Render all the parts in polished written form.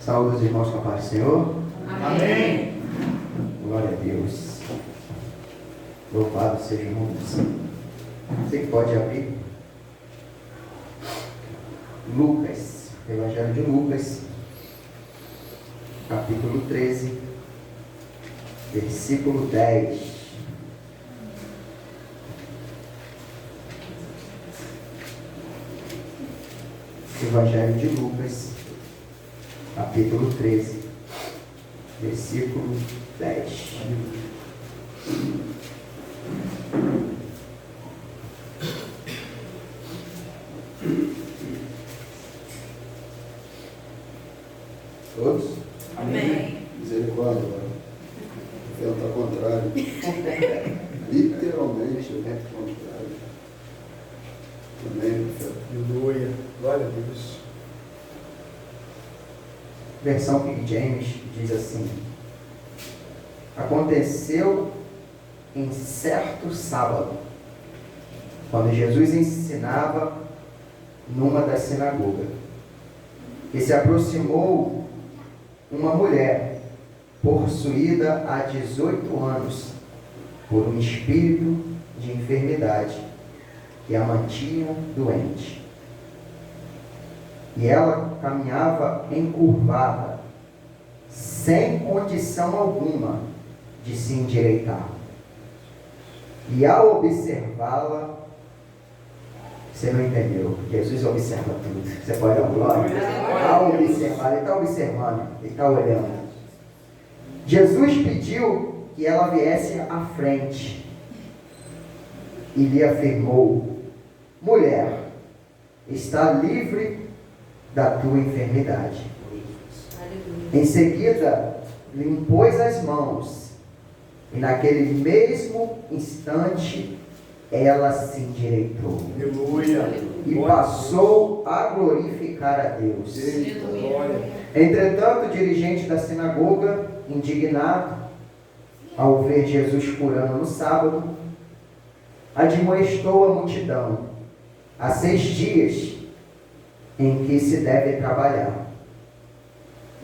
Saúde os irmãos com a paz do Senhor. Amém. Glória a Deus. Louvado seja o nome do Senhor. Você que pode abrir Lucas, Evangelho de Lucas, capítulo 13, versículo 10. Evangelho de Lucas, capítulo 13, versículo 10. Todos? Amém. Misericórdia, ela está contrário. Literalmente, o contrário. Amém, profeta. Aleluia. Glória a Deus. Versão King James diz assim: aconteceu em certo sábado, quando Jesus ensinava numa das sinagogas, que se aproximou uma mulher possuída há 18 anos por um espírito de enfermidade que a mantinha doente. E ela caminhava encurvada, sem condição alguma de se endireitar. E ao observá-la, você não entendeu, Jesus observa tudo. Você pode dar glória? Ao observar, ele está observando, ele está olhando. Jesus pediu que ela viesse à frente e lhe afirmou: mulher, está livre da tua enfermidade. Em seguida, lhe impôs as mãos, e naquele mesmo instante ela se endireitou. Aleluia. E passou a glorificar a Deus. Glória. Entretanto, o dirigente da sinagoga, indignado ao ver Jesus curando no sábado, admoestou a multidão: há 6 dias em que se deve trabalhar.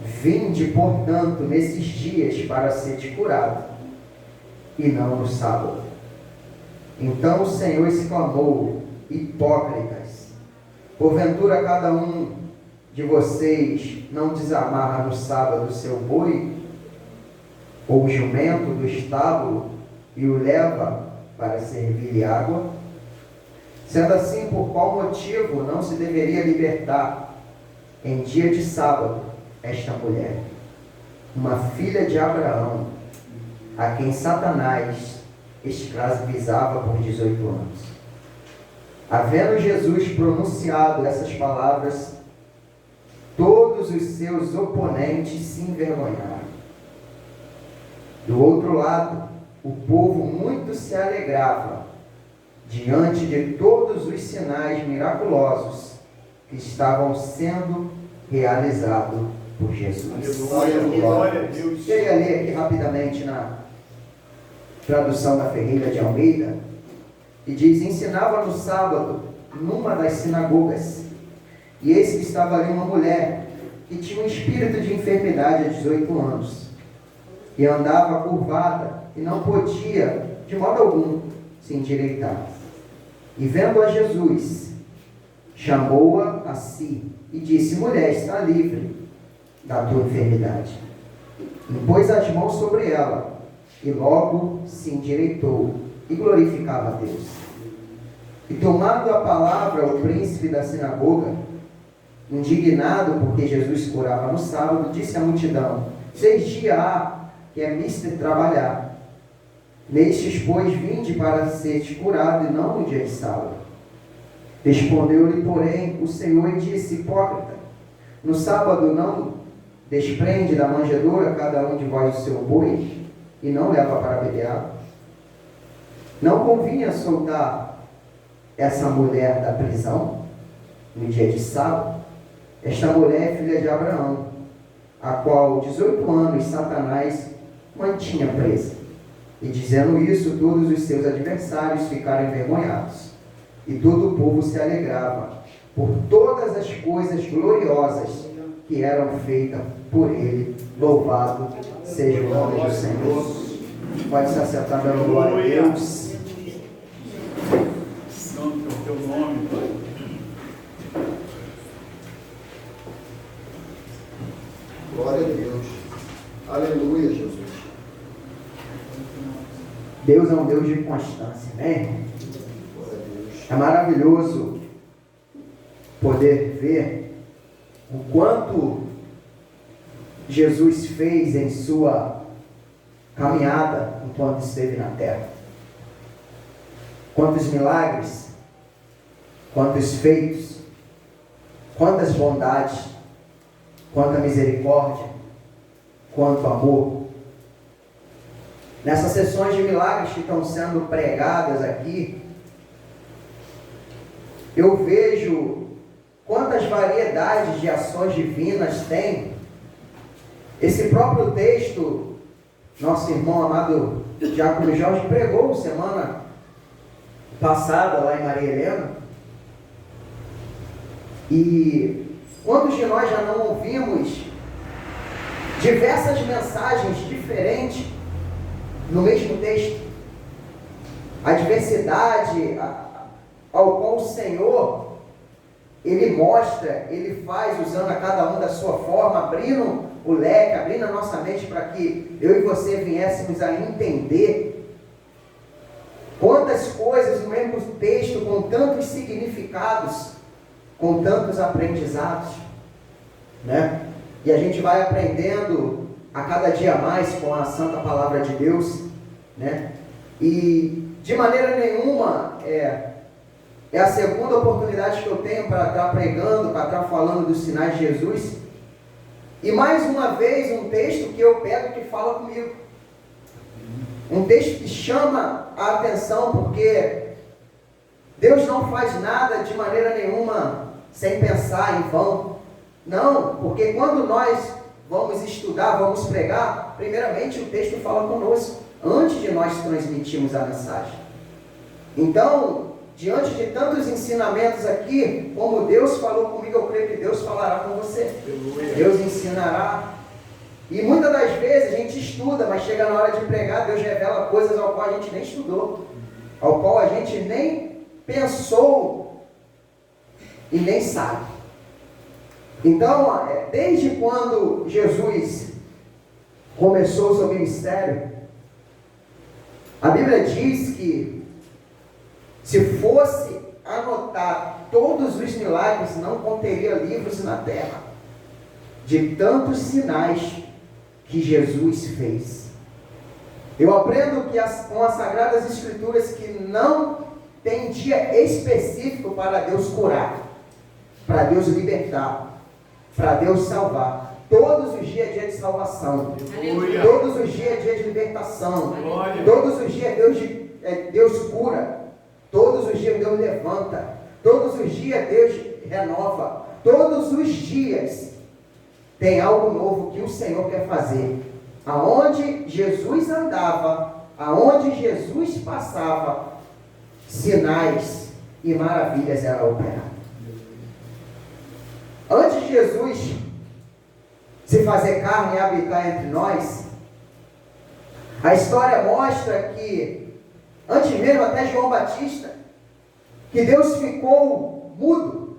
Vinde, portanto, nesses dias para ser curado, e não no sábado. Então o Senhor exclamou: hipócritas, porventura cada um de vocês não desamarra no sábado o seu boi ou o jumento do estábulo e o leva para servir-lhe água? Sendo assim, por qual motivo não se deveria libertar em dia de sábado esta mulher, uma filha de Abraão, a quem Satanás escravizava por 18 anos? Havendo Jesus pronunciado essas palavras, todos os seus oponentes se envergonharam. Do outro lado, o povo muito se alegrava diante de todos os sinais miraculosos que estavam sendo realizados por Jesus. Glória a Deus. Queria ler aqui rapidamente na tradução da Ferreira de Almeida, e diz: ensinava no sábado numa das sinagogas, e eis que estava ali uma mulher que tinha um espírito de enfermidade há 18 anos, e andava curvada, e não podia de modo algum se endireitar. E vendo a Jesus, chamou-a a si e disse: mulher, está livre da tua enfermidade. Impôs as mãos sobre ela, e logo se endireitou e glorificava a Deus. E tomando a palavra o príncipe da sinagoga, indignado porque Jesus curava no sábado, disse à multidão: 6 dias há que é mister trabalhar. Nestes, pois, vinde para ser curado, e não no dia de sábado. Respondeu-lhe, porém, o Senhor e disse: hipócrita, no sábado não desprende da manjedoura cada um de vós o seu boi, e não leva para beber água? Não convinha soltar essa mulher da prisão no dia de sábado? Esta mulher é filha de Abraão, a qual 18 anos Satanás mantinha presa. E dizendo isso, todos os seus adversários ficaram envergonhados, e todo o povo se alegrava por todas as coisas gloriosas que eram feitas por Ele. Louvado seja o nome do Senhor. Pode se assentar dando glória a Deus. Santo é o teu nome, Pai. Glória a Deus. Aleluia, Jesus. Deus é um Deus de constância, né? Glória a Deus. É maravilhoso poder ver o quanto Jesus fez em sua caminhada enquanto esteve na terra. Quantos milagres, quantos feitos, quantas bondades, quanta misericórdia, quanto amor. Nessas sessões de milagres que estão sendo pregadas aqui, eu vejo quantas variedades de ações divinas tem. Esse próprio texto, nosso irmão amado Diácono Jorge pregou semana passada lá em Maria Helena. E quantos de nós já não ouvimos diversas mensagens diferentes no mesmo texto? A diversidade ao qual o Senhor, Ele mostra, Ele faz usando a cada um da sua forma, abrindo o leque, abrindo a nossa mente para que eu e você viéssemos a entender quantas coisas no mesmo texto, com tantos significados, com tantos aprendizados, né? E a gente vai aprendendo a cada dia mais com a Santa Palavra de Deus, né? E de maneira nenhuma é a segunda oportunidade que eu tenho para estar pregando, para estar falando dos sinais de Jesus. E mais uma vez um texto que eu pego que fala comigo. Um texto que chama a atenção, porque Deus não faz nada de maneira nenhuma sem pensar em vão. Não, porque quando nós vamos estudar, vamos pregar, primeiramente o texto fala conosco, antes de nós transmitirmos a mensagem. Então, diante de tantos ensinamentos aqui, como Deus falou comigo, eu creio que Deus falará com você. Deus ensinará. E muitas das vezes a gente estuda, mas chega na hora de pregar, Deus revela coisas ao qual a gente nem estudou, ao qual a gente nem pensou e nem sabe. Então, desde quando Jesus começou o seu ministério, a Bíblia diz que se fosse anotar todos os milagres, não conteria livros na terra, de tantos sinais que Jesus fez. Eu aprendo que com as Sagradas Escrituras que não tem dia específico para Deus curar, para Deus libertar, para Deus salvar. Todos os dias é dia de salvação. Aleluia. Todos os dias é dia de libertação. Glória. Todos os dias Deus cura. Todos os dias Deus levanta. Todos os dias Deus renova. Todos os dias tem algo novo que o Senhor quer fazer. Aonde Jesus andava, aonde Jesus passava, sinais e maravilhas eram operadas. Antes de Jesus se fazer carne e habitar entre nós, a história mostra que, antes mesmo até João Batista, que Deus ficou mudo,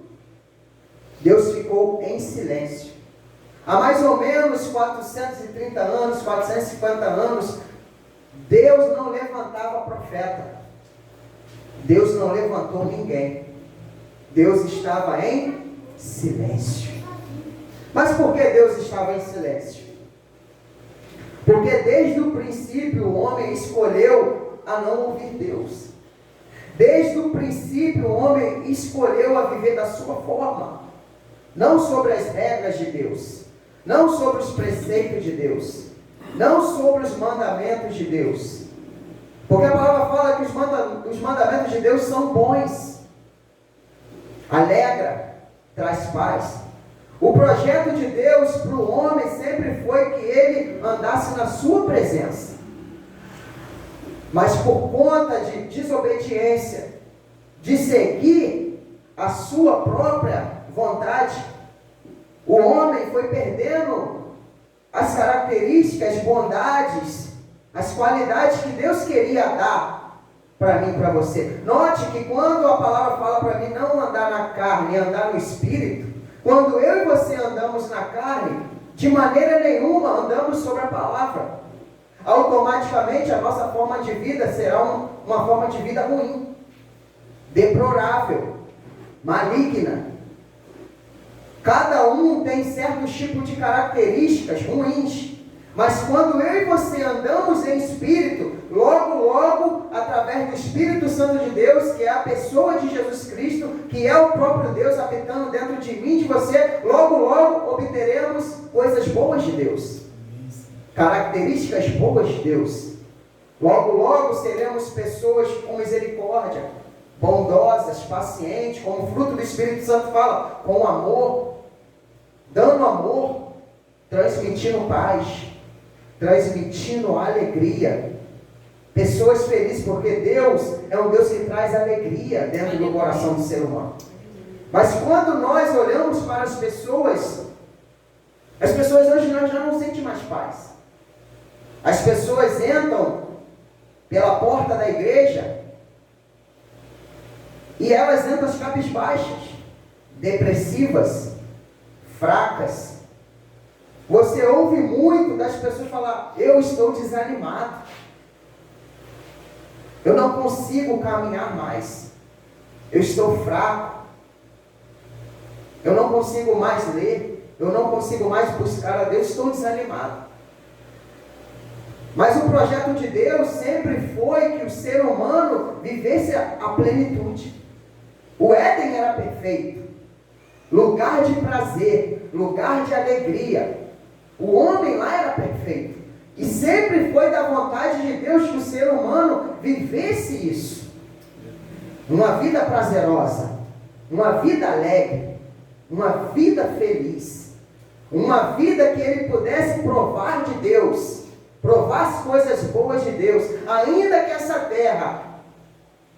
Deus ficou em silêncio. Há mais ou menos 430 anos, 450 anos, Deus não levantava profeta, Deus não levantou ninguém, Deus estava em silêncio. Mas por que Deus estava em silêncio? Porque desde o princípio o homem escolheu a não ouvir Deus. Desde o princípio o homem escolheu a viver da sua forma, não sobre as regras de Deus, não sobre os preceitos de Deus, não sobre os mandamentos de Deus. Porque a palavra fala que os mandamentos de Deus são bons, alegra, traz paz. O projeto de Deus para o homem sempre foi que ele andasse na sua presença. Mas por conta de desobediência, de seguir a sua própria vontade, o homem foi perdendo as características, bondades, as qualidades que Deus queria dar para mim e para você. Note que quando a palavra fala para mim não andar na carne, andar no Espírito, quando eu e você andamos na carne, de maneira nenhuma andamos sobre a palavra. Automaticamente a nossa forma de vida será uma forma de vida ruim, deplorável, maligna. Cada um tem certos tipos de características ruins, mas quando eu e você andamos em Espírito, logo, através do Espírito Santo de Deus, que é a pessoa de Jesus Cristo, que é o próprio Deus habitando dentro de mim e de você, logo obteremos coisas boas de Deus, características boas de Deus. Logo seremos pessoas com misericórdia, bondosas, pacientes, como o fruto do Espírito Santo fala, com amor, dando amor, transmitindo paz, transmitindo alegria. Pessoas felizes, porque Deus é um Deus que traz alegria dentro do coração do ser humano. Mas quando nós olhamos para as pessoas hoje nós já não sentem mais paz. As pessoas entram pela porta da igreja e elas entram cabisbaixas, depressivas, fracas. Você ouve muito das pessoas falar: eu estou desanimado, eu não consigo caminhar mais, eu estou fraco, eu não consigo mais ler, eu não consigo mais buscar a Deus, estou desanimado. Mas o projeto de Deus sempre foi que o ser humano vivesse a plenitude. O Éden era perfeito, lugar de prazer, lugar de alegria. O homem lá era perfeito. E sempre foi da vontade de Deus que o ser humano vivesse isso. Uma vida prazerosa, uma vida alegre, uma vida feliz. Uma vida que ele pudesse provar de Deus, provar as coisas boas de Deus. Ainda que essa terra,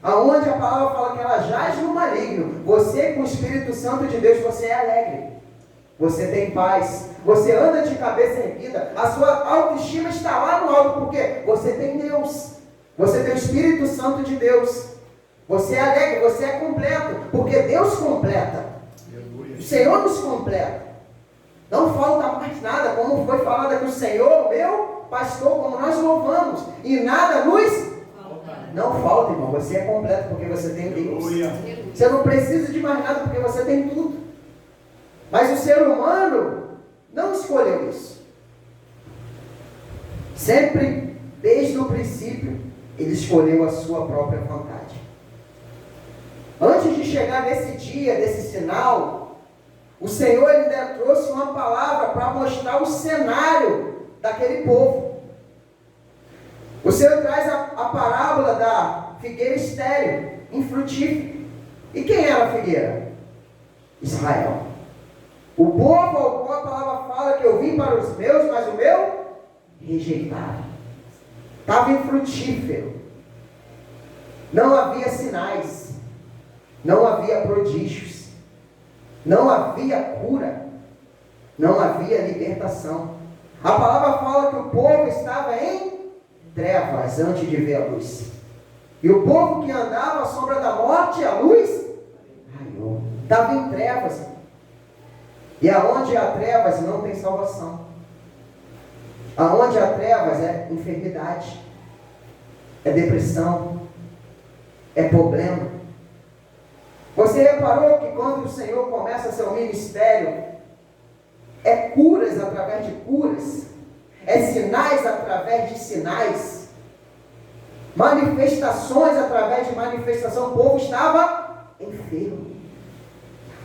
aonde a palavra fala que ela jaz no maligno, você com o Espírito Santo de Deus, você é alegre. Você tem paz, você anda de cabeça erguida, a sua autoestima está lá no alto, porque você tem Deus, você tem o Espírito Santo de Deus, você é alegre, você é completo, porque Deus completa, o Senhor nos completa, não falta mais nada, como foi falado aqui, o Senhor, meu pastor, como nós louvamos, e nada nos não falta, irmão, você é completo, porque você tem Deus, você não precisa de mais nada, porque você tem tudo. Mas o ser humano não escolheu isso. Sempre, desde o princípio, ele escolheu a sua própria vontade. Antes de chegar nesse dia, desse sinal, o Senhor ainda trouxe uma palavra para mostrar o cenário daquele povo. O Senhor traz a parábola da figueira estéril, infrutífera. E quem era a figueira? Israel. O povo ao qual a palavra fala que eu vim para os meus, mas o meu rejeitaram. Estava infrutífero. Não havia sinais. Não havia prodígios. Não havia cura. Não havia libertação. A palavra fala que o povo estava em trevas antes de ver a luz. E o povo que andava à sombra da morte, a luz raiou. Estava em trevas. E aonde há trevas não tem salvação. Aonde há trevas é enfermidade, é depressão, é problema. Você reparou que quando o Senhor começa seu ministério, é curas através de curas, é sinais através de sinais, manifestações através de manifestação. O povo estava enfermo,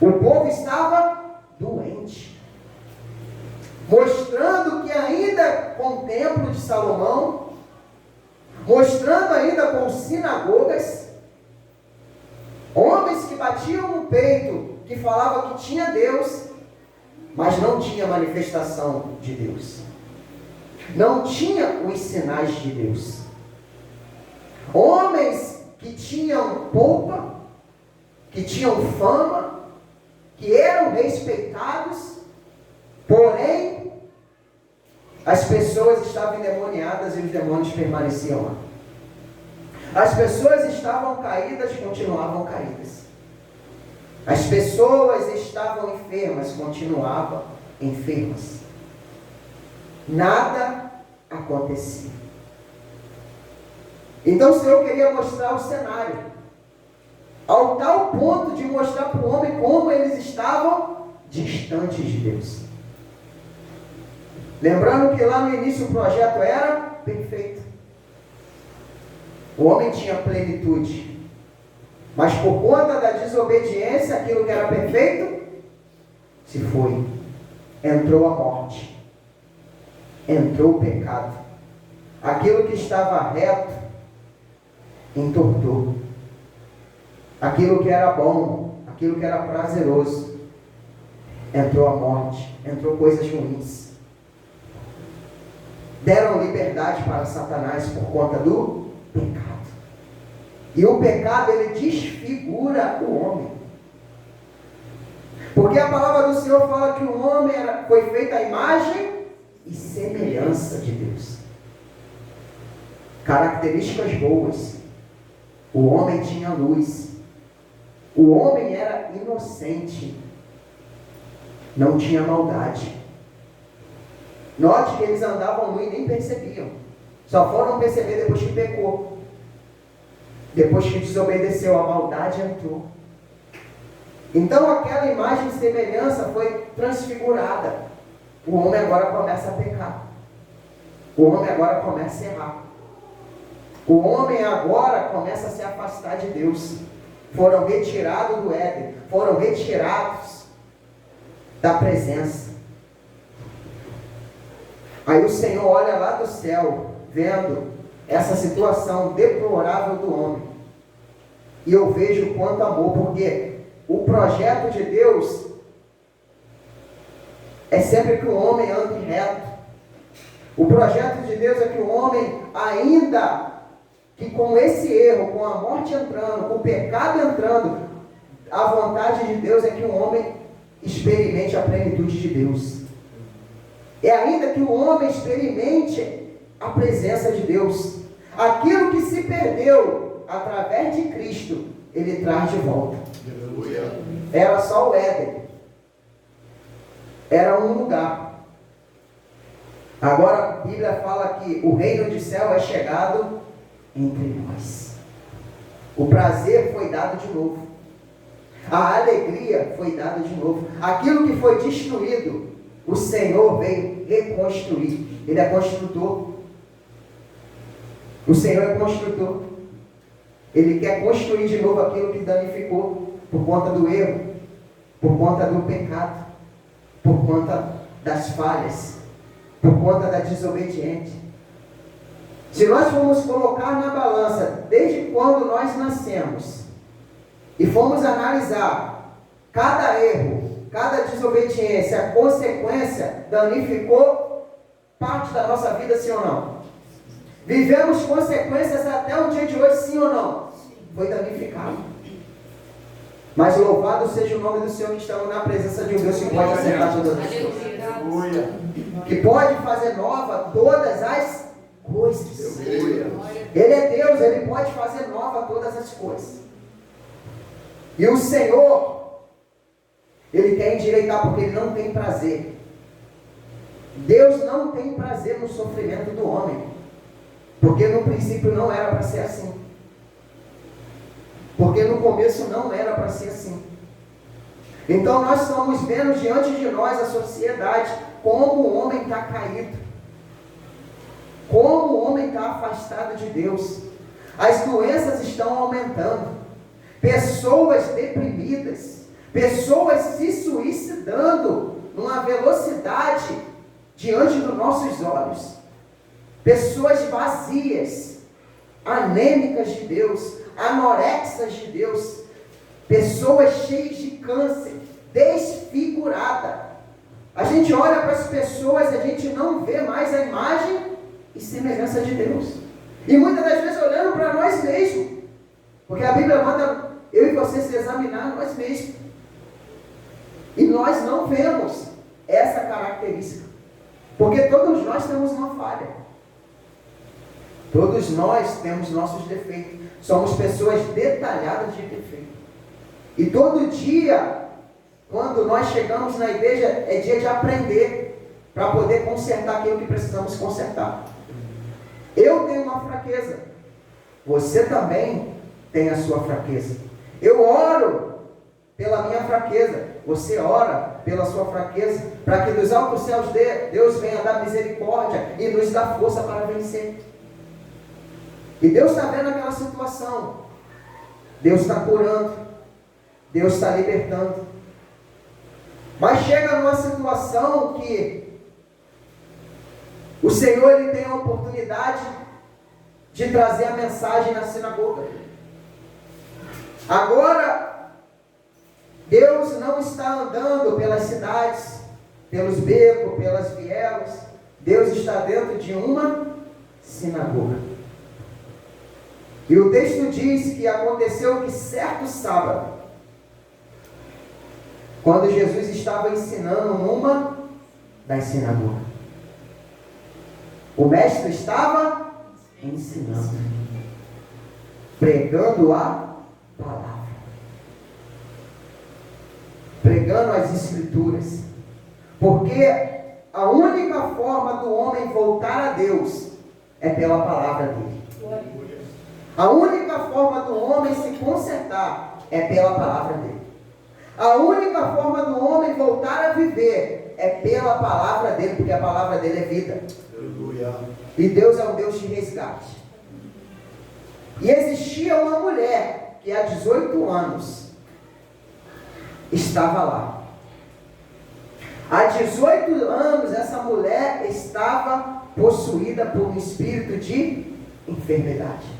o povo estava doente, mostrando que ainda com o templo de Salomão, mostrando ainda com sinagogas, homens que batiam no peito, que falavam que tinha Deus, mas não tinha manifestação de Deus, não tinha os sinais de Deus. Homens que tinham polpa, que tinham fama, que eram respeitados, porém As pessoas estavam endemoniadas e os demônios permaneciam lá. As pessoas estavam caídas, continuavam caídas. As pessoas estavam enfermas, continuavam enfermas. Nada acontecia. Então o Senhor queria mostrar o cenário, ao tal ponto de mostrar para o homem como eles estavam distantes de Deus. Lembrando que lá no início o projeto era perfeito. O homem tinha plenitude. Mas por conta da desobediência, aquilo que era perfeito se foi. Entrou a morte. Entrou o pecado. Aquilo que estava reto entortou. Aquilo que era bom, aquilo que era prazeroso, entrou a morte, entrou coisas ruins. Deram liberdade para Satanás por conta do pecado. E o pecado, ele desfigura o homem. Porque a palavra do Senhor fala que o homem foi feito à imagem e semelhança de Deus. Características boas. O homem tinha luz. O homem era inocente. Não tinha maldade. Note que eles andavam nu e nem percebiam. Só foram perceber depois que pecou. Depois que desobedeceu, a maldade entrou. Então aquela imagem e semelhança foi transfigurada. O homem agora começa a pecar. O homem agora começa a errar. O homem agora começa a se afastar de Deus. Foram retirados do Éden. Foram retirados da presença. Aí o Senhor olha lá do céu, vendo essa situação deplorável do homem. E eu vejo quanto amor, porque o projeto de Deus é sempre que o homem ande reto. O projeto de Deus é que o homem, ainda que com esse erro, com a morte entrando, com o pecado entrando, a vontade de Deus é que o homem experimente a plenitude de Deus. É ainda que o homem experimente a presença de Deus. Aquilo que se perdeu através de Cristo, Ele traz de volta. Aleluia. Era só o Éden. Era um lugar. Agora a Bíblia fala que o reino de céu é chegado entre nós. O prazer foi dado de novo. A alegria foi dada de novo. Aquilo que foi destruído, o Senhor veio reconstruir. Ele é construtor. O Senhor é construtor. Ele quer construir de novo aquilo que danificou por conta do erro, por conta do pecado, por conta das falhas, por conta da desobediência. Se nós formos colocar na balança, desde quando nós nascemos, e formos analisar cada erro, cada desobediência, a consequência danificou parte da nossa vida, sim ou não? Vivemos consequências até o dia de hoje, sim ou não? Foi danificado. Mas louvado seja o nome do Senhor, que estamos na presença de um Deus que pode acertar todas as coisas. Que pode fazer nova todas as coisas. Ele é Deus, Ele pode fazer nova todas as coisas. E o Senhor, Ele quer endireitar, porque Ele não tem prazer. Deus não tem prazer no sofrimento do homem. Porque no princípio não era para ser assim. Porque no começo não era para ser assim. Então nós estamos vendo diante de nós a sociedade, como o homem está caído. Como o homem está afastado de Deus. As doenças estão aumentando. Pessoas deprimidas. Pessoas se suicidando numa velocidade diante dos nossos olhos. Pessoas vazias, anêmicas de Deus, anorexas de Deus, pessoas cheias de câncer, desfigurada. A gente olha para as pessoas e a gente não vê mais a imagem e semelhança de Deus. E muitas das vezes olhando para nós mesmos, porque a Bíblia manda eu e você se examinar nós mesmos. E nós não vemos essa característica. Porque todos nós temos uma falha. Todos nós temos nossos defeitos. Somos pessoas detalhadas de defeito. E todo dia, quando nós chegamos na igreja, é dia de aprender para poder consertar aquilo que precisamos consertar. Eu tenho uma fraqueza. Você também tem a sua fraqueza. Eu oro pela minha fraqueza. Você ora pela sua fraqueza, para que dos altos céus Deus venha dar misericórdia e nos dar força para vencer. E Deus está vendo aquela situação. Deus está curando. Deus está libertando. Mas chega numa situação que o Senhor ele tem a oportunidade de trazer a mensagem na sinagoga. Agora, Deus não está andando pelas cidades, pelos becos, pelas vielas. Deus está dentro de uma sinagoga. E o texto diz que aconteceu que certo sábado, quando Jesus estava ensinando numa das sinagogas, o mestre estava ensinando, pregando a palavra, pregando as escrituras, porque a única forma do homem voltar a Deus é pela palavra dele. A única forma do homem se consertar é pela palavra dele. A única forma do homem voltar a viver é pela palavra dele, porque a palavra dele é vida. Aleluia. E Deus é um Deus de resgate. E existia uma mulher que há 18 anos estava lá. Há 18 anos essa mulher estava possuída por um espírito de enfermidade.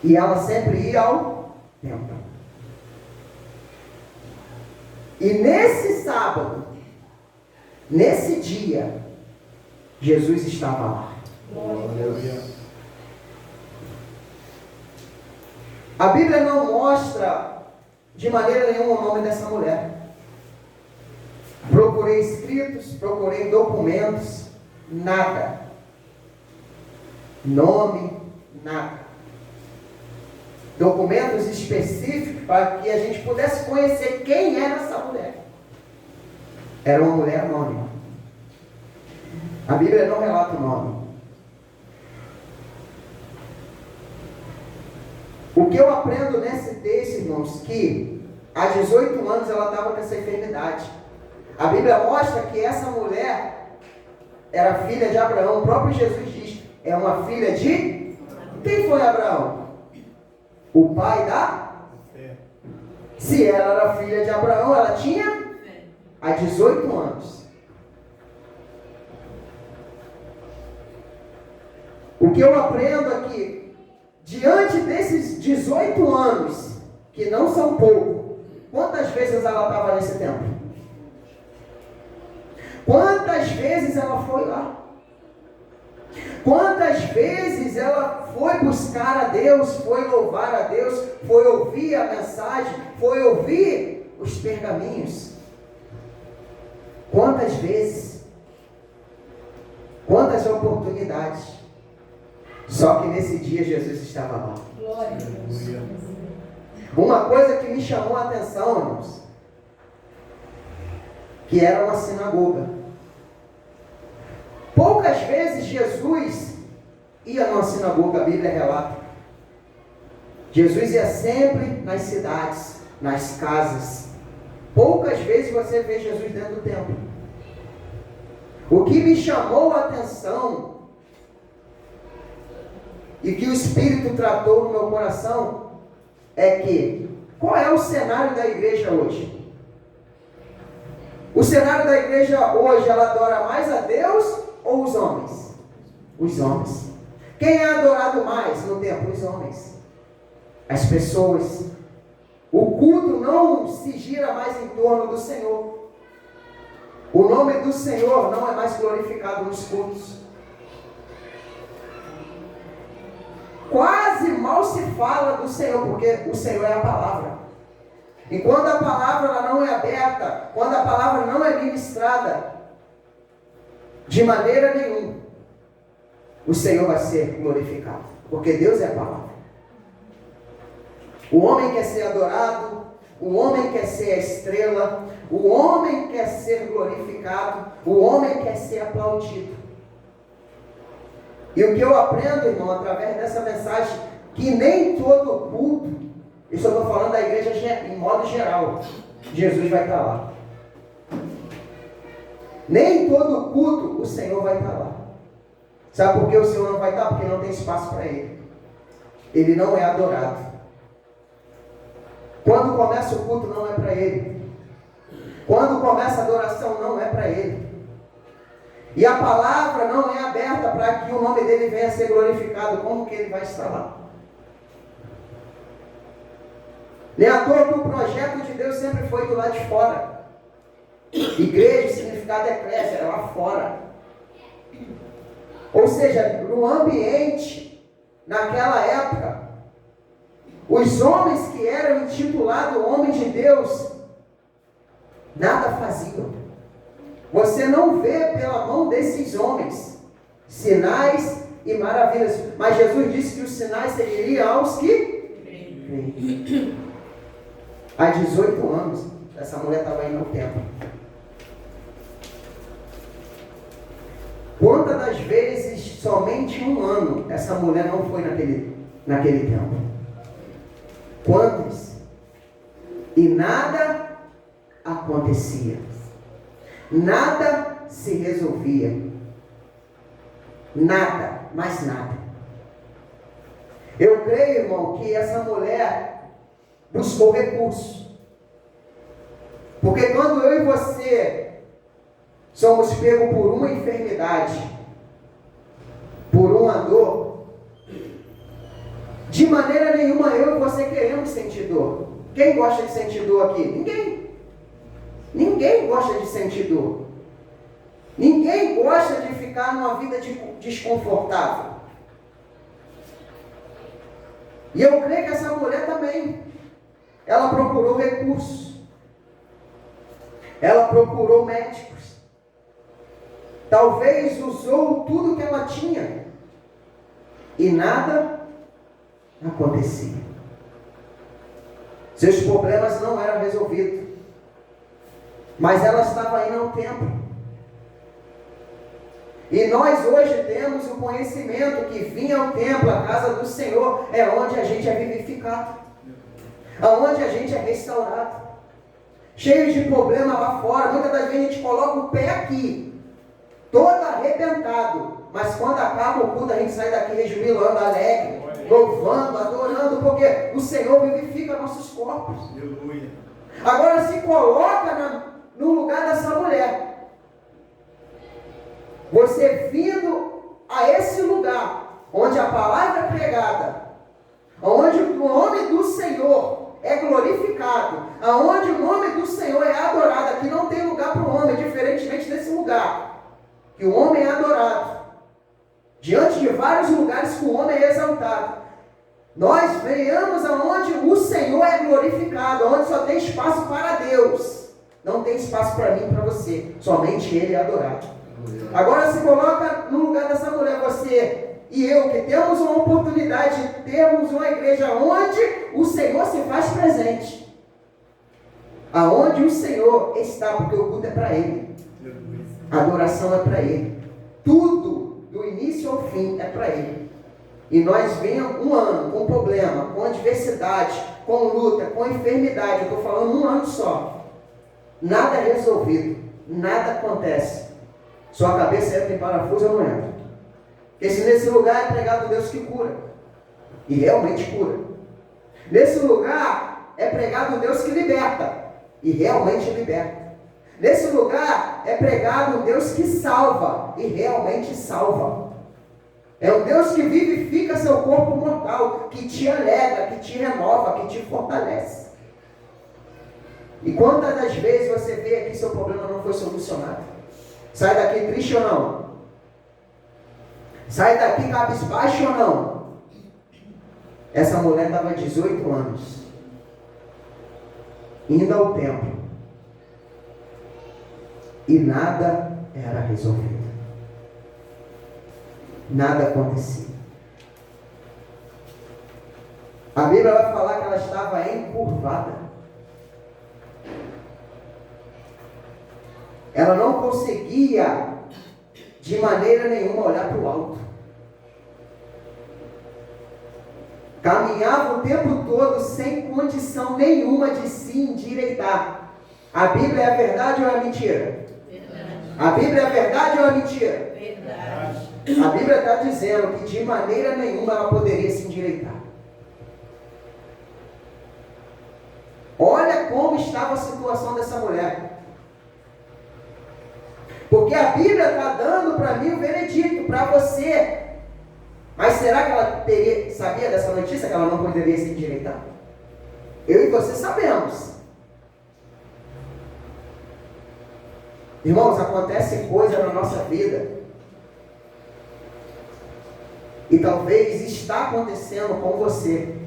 E ela sempre ia ao templo. E nesse sábado, nesse dia, Jesus estava lá. Aleluia. A Bíblia não mostra de maneira nenhuma o nome dessa mulher. Procurei escritos, procurei documentos, nada. Nome, nada. Documentos específicos para que a gente pudesse conhecer quem era essa mulher. Era uma mulher anônima. A Bíblia não relata o nome. O que eu aprendo nesse texto, irmãos, que há 18 anos ela estava com essa enfermidade. A Bíblia mostra que essa mulher era filha de Abraão. O próprio Jesus diz, é uma filha de... Quem foi Abraão? O pai da fé. Se ela era filha de Abraão, ela tinha há 18 anos. O que eu aprendo aqui, diante desses 18 anos, que não são pouco, quantas vezes ela estava nesse templo? Quantas vezes ela foi lá? Quantas vezes ela foi buscar a Deus, foi louvar a Deus, foi ouvir a mensagem, foi ouvir os pergaminhos? Quantas vezes? Quantas oportunidades? Só que nesse dia Jesus estava lá. Glória a Deus. Uma coisa que me chamou a atenção, irmãos, que era uma sinagoga. Poucas vezes Jesus ia numa sinagoga, a Bíblia relata. Jesus ia sempre nas cidades, nas casas. Poucas vezes você vê Jesus dentro do templo. O que me chamou a atenção e que o Espírito tratou no meu coração é que, qual é o cenário da igreja hoje? O cenário da igreja hoje, ela adora mais a Deus ou os homens? Os homens. Quem é adorado mais no templo? Os homens. As pessoas. O culto não se gira mais em torno do Senhor. O nome do Senhor não é mais glorificado nos cultos. Quase mal se fala do Senhor, porque o Senhor é a palavra. Enquanto a palavra ela não é aberta, quando a palavra não é ministrada, de maneira nenhuma, o Senhor vai ser glorificado. Porque Deus é a palavra. O homem quer ser adorado, o homem quer ser a estrela, o homem quer ser glorificado, o homem quer ser aplaudido. E o que eu aprendo, irmão, através dessa mensagem, que nem todo culto, isso eu estou falando da igreja em modo geral, Jesus vai estar lá. Nem todo culto o Senhor vai estar lá. Sabe por que o Senhor não vai estar? Porque não tem espaço para Ele. Ele não é adorado. Quando começa o culto não é para Ele. Quando começa a adoração não é para Ele. E a palavra não é aberta para que o nome dele venha a ser glorificado. Como que Ele vai estar lá? Nem à toa que o projeto de Deus sempre foi do lado de fora. Igreja, o significado é eclésia, é lá fora. Ou seja, no ambiente, naquela época, os homens que eram intitulados homens de Deus, nada faziam. Você não vê pela mão desses homens sinais e maravilhas. Mas Jesus disse que os sinais seriam aos que creem. Há 18 anos, essa mulher estava indo ao templo. Quantas das vezes, somente um ano, essa mulher não foi naquele templo? Quantas? E nada acontecia. Nada se resolvia. Nada, mais nada. Eu creio, irmão, que essa mulher buscou recursos. Porque quando eu e você somos pegos por uma enfermidade, por uma dor, de maneira nenhuma eu e você queremos sentir dor. Quem gosta de sentir dor aqui? Ninguém. Ninguém gosta de sentir dor. Ninguém gosta de ficar numa vida desconfortável. E eu creio que essa mulher também, ela procurou recursos. Ela procurou médicos. Talvez usou tudo que ela tinha. E nada acontecia. Seus problemas não eram resolvidos. Mas ela estava indo ao templo. E nós hoje temos o conhecimento que vir ao templo, a casa do Senhor, é onde a gente é vivificado. Aonde a gente é restaurado. Cheio de problema lá fora. Muitas das vezes a gente coloca o pé aqui, todo arrebentado. Mas quando acaba o culto, a gente sai daqui rejubilando, alegre, louvando, adorando, porque o Senhor vivifica nossos corpos. Aleluia. Agora se coloca no lugar dessa mulher. Você vindo a esse lugar, onde a palavra é pregada, onde o nome do Senhor é glorificado, aonde o nome do Senhor é adorado, aqui não tem lugar para o homem, diferentemente desse lugar, que o homem é adorado, diante de vários lugares que o homem é exaltado. Nós venhamos aonde o Senhor é glorificado, onde só tem espaço para Deus, não tem espaço para mim e para você, somente Ele é adorado. Agora se coloca no lugar dessa mulher, você e eu, que temos uma oportunidade de termos uma igreja onde o Senhor se faz presente. Aonde o Senhor está, porque o culto é para Ele. A adoração é para Ele. Tudo, do início ao fim, é para Ele. E nós vemos um ano com problema, com adversidade, com luta, com enfermidade. Eu estou falando um ano só. Nada é resolvido. Nada acontece. Sua cabeça entra em parafuso ou não entra? Porque se nesse lugar é pregado Deus que cura. E realmente cura. Nesse lugar é pregado Deus que liberta. E realmente liberta. Nesse lugar é pregado um Deus que salva. E realmente salva. É um Deus que vivifica seu corpo mortal. Que te alegra, que te renova, que te fortalece. E quantas das vezes você vê aqui seu problema não foi solucionado? Sai daqui triste ou não? Sai daqui cabisbaixo ou não? Essa mulher estava 18 anos. indo ao templo, e nada era resolvido. Nada acontecia. A Bíblia vai falar que ela estava encurvada. Ela não conseguia, de maneira nenhuma, olhar para o alto. Caminhava o tempo todo sem condição nenhuma de se endireitar. A Bíblia é verdade ou é mentira? Verdade. A Bíblia é verdade ou é mentira? Verdade. A Bíblia está dizendo que de maneira nenhuma ela poderia se endireitar. Olha como estava a situação dessa mulher. Porque a Bíblia está dando para mim o veredito, para você. Mas será que ela sabia dessa notícia, que ela não poderia se endireitar? Eu e você sabemos. Irmãos, acontece coisa na nossa vida. E talvez está acontecendo com você.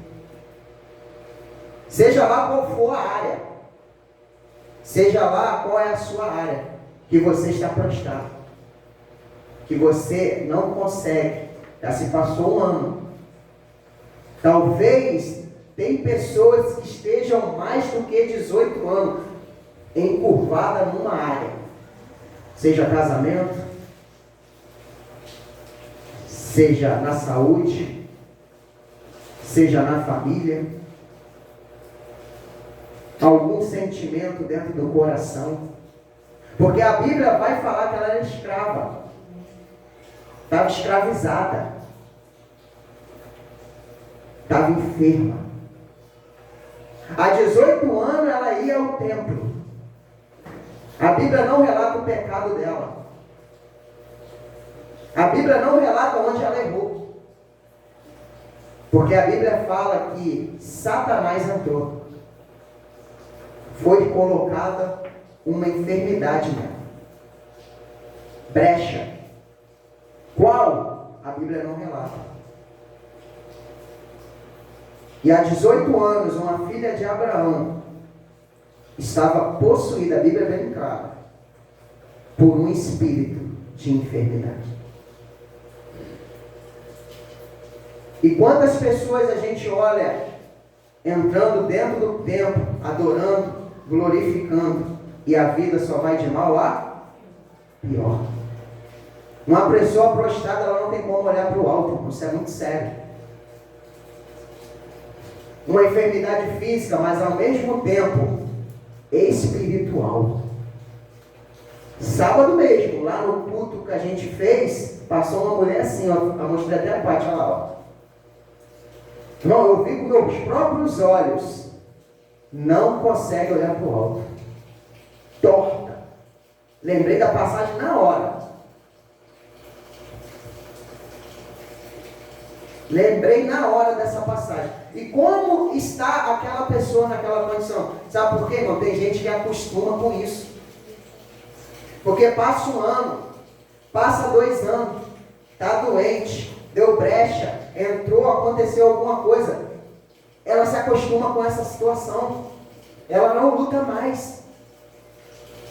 Seja lá qual for a área. Seja lá qual é a sua área que você está prostrado. Que você não consegue. Já se passou um ano. Talvez tem pessoas que estejam mais do que 18 anos encurvadas numa área. Seja casamento, seja na saúde, seja na família, algum sentimento dentro do coração. Porque a Bíblia vai falar que ela era escrava, estava escravizada, estava enferma. Há 18 anos ela ia ao templo. A Bíblia não relata o pecado dela. A Bíblia não relata onde ela errou. Porque a Bíblia fala que Satanás entrou. Foi colocada uma enfermidade nela. Brecha. Qual? A Bíblia não relata. E há 18 anos, uma filha de Abraão estava possuída, a Bíblia é bem clara, por um espírito de enfermidade. E quantas pessoas a gente olha entrando dentro do templo, adorando, glorificando, e a vida só vai de mal a pior. Uma pessoa prostrada, ela não tem como olhar para o alto, isso é muito sério. Uma enfermidade física, mas ao mesmo tempo espiritual. Sábado mesmo, lá no culto que a gente fez, passou uma mulher assim, ó, eu mostrei até a parte, olha lá, ó. Não, eu vi com meus próprios olhos, não consegue olhar para o alto. Torta. Lembrei da passagem na hora. Lembrei na hora dessa passagem. E como está aquela pessoa naquela condição? Sabe por quê, irmão? Tem gente que acostuma com isso. Porque passa um ano, passa 2 anos, está doente, deu brecha, entrou, aconteceu alguma coisa. Ela se acostuma com essa situação. Ela não luta mais.